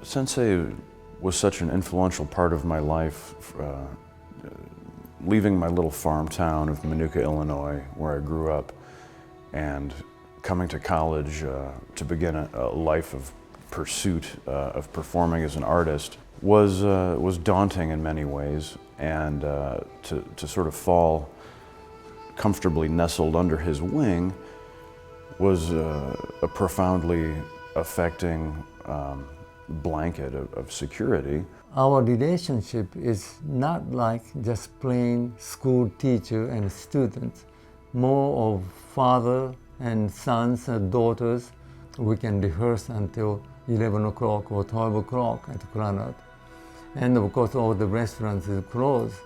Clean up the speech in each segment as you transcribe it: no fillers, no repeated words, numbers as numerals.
Sensei was such an influential part of my life, leaving my little farm town of Manuka, Illinois, where I grew up, and coming to college to begin a life of pursuit of performing as an artist was daunting in many ways, and to sort of fall comfortably nestled under his wing was a profoundly affecting blanket of security. Our relationship is not like just plain school teacher and student, more of father and sons and daughters. We can rehearse until 11 o'clock or 12 o'clock at Granite. And of course all the restaurants is closed.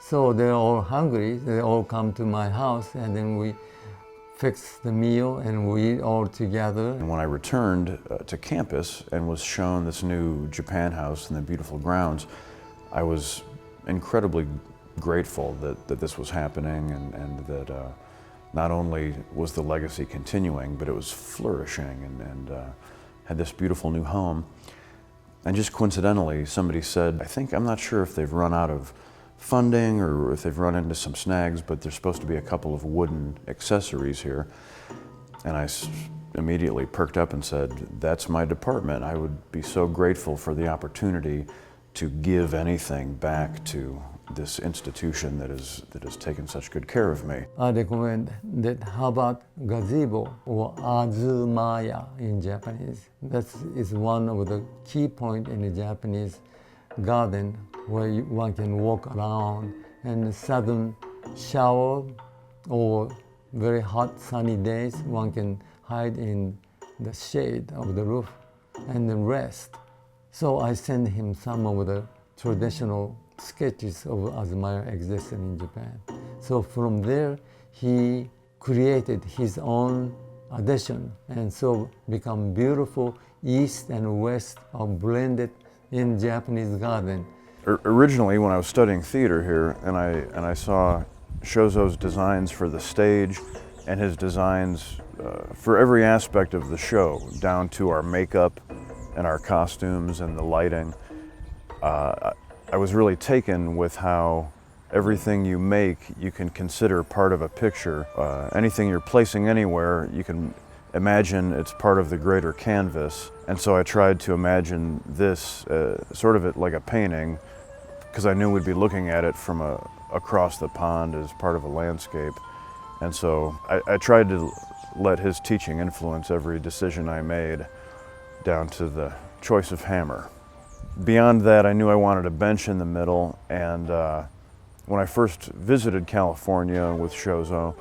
So they're all hungry, they all come to my house, and then we fix the meal and we eat all together. And when I returned to campus and was shown this new Japan house and the beautiful grounds, I was incredibly grateful that this was happening, and that not only was the legacy continuing, but it was flourishing and had this beautiful new home. And just coincidentally, somebody said, I'm not sure if they've run out of funding or if they've run into some snags, but there's supposed to be a couple of wooden accessories here. And I immediately perked up and said, that's my department. I would be so grateful for the opportunity to give anything back to this institution that has taken such good care of me. I recommend that how about gazebo or azumaya in Japanese. That is one of the key points in the Japanese garden where one can walk around, and sudden shower or very hot sunny days one can hide in the shade of the roof and then rest. So I sent him some of the traditional sketches of azumaya existed in Japan. So from there he created his own addition, and so become beautiful east and west are blended in Japanese garden. Originally, when I was studying theater here, and I saw Shozo's designs for the stage and his designs for every aspect of the show, down to our makeup and our costumes and the lighting, I was really taken with how everything you make you can consider part of a picture. Anything you're placing anywhere, you can imagine it's part of the greater canvas. And so I tried to imagine this sort of like a painting, because I knew we'd be looking at it from across the pond as part of a landscape. And so I tried to let his teaching influence every decision I made, down to the choice of hammer. Beyond that, I knew I wanted a bench in the middle, and when I first visited California with Shozo,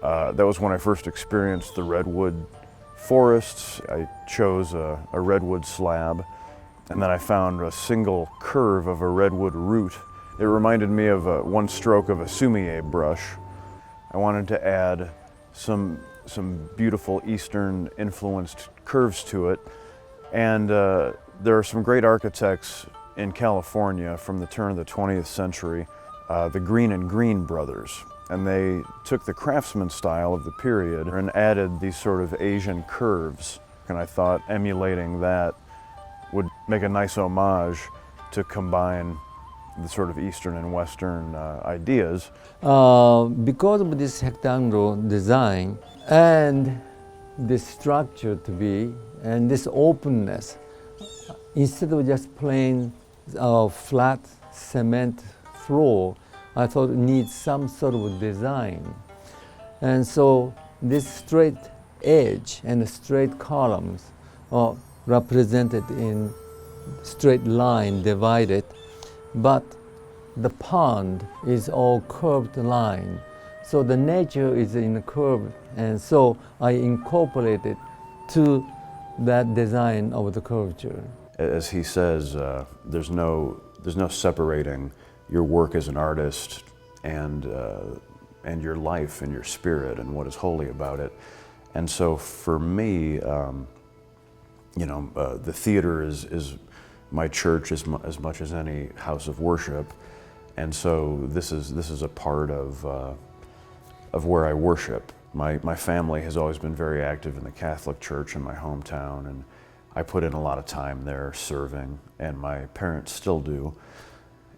that was when I first experienced the redwood forests. I chose a redwood slab, and then I found a single curve of a redwood root. It reminded me of one stroke of a sumie brush. I wanted to add some beautiful Eastern influenced curves to it, and there are some great architects in California from the turn of the 20th century, the Green and Green brothers. And they took the craftsman style of the period and added these sort of Asian curves. And I thought emulating that would make a nice homage to combine the sort of Eastern and Western ideas. Because of this rectangular design and this structure to be, and this openness, instead of just plain flat cement floor, I thought it needs some sort of design. And so this straight edge and straight columns are represented in straight line divided, but the pond is all curved line. So the nature is in a curve, and so I incorporated to that design of the curvature. As he says, there's no separating your work as an artist and your life and your spirit and what is holy about it. And so for me, the theater is my church as much as any house of worship, and so this is a part of where I worship. My family has always been very active in the Catholic Church in my hometown, and I put in a lot of time there serving, and my parents still do.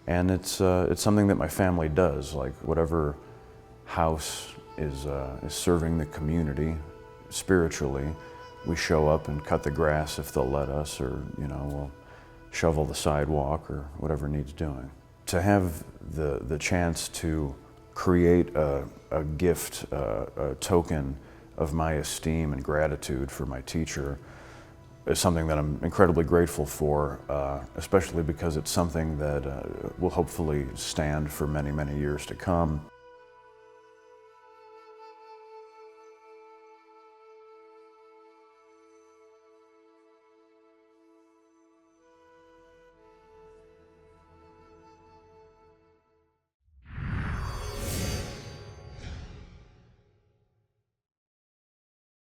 And it's something that my family does. Like whatever house is serving the community spiritually, we show up and cut the grass if they'll let us, or we'll shovel the sidewalk or whatever needs doing. To have the chance to create a gift, a token of my esteem and gratitude for my teacher is something that I'm incredibly grateful for, especially because it's something that will hopefully stand for many, many years to come.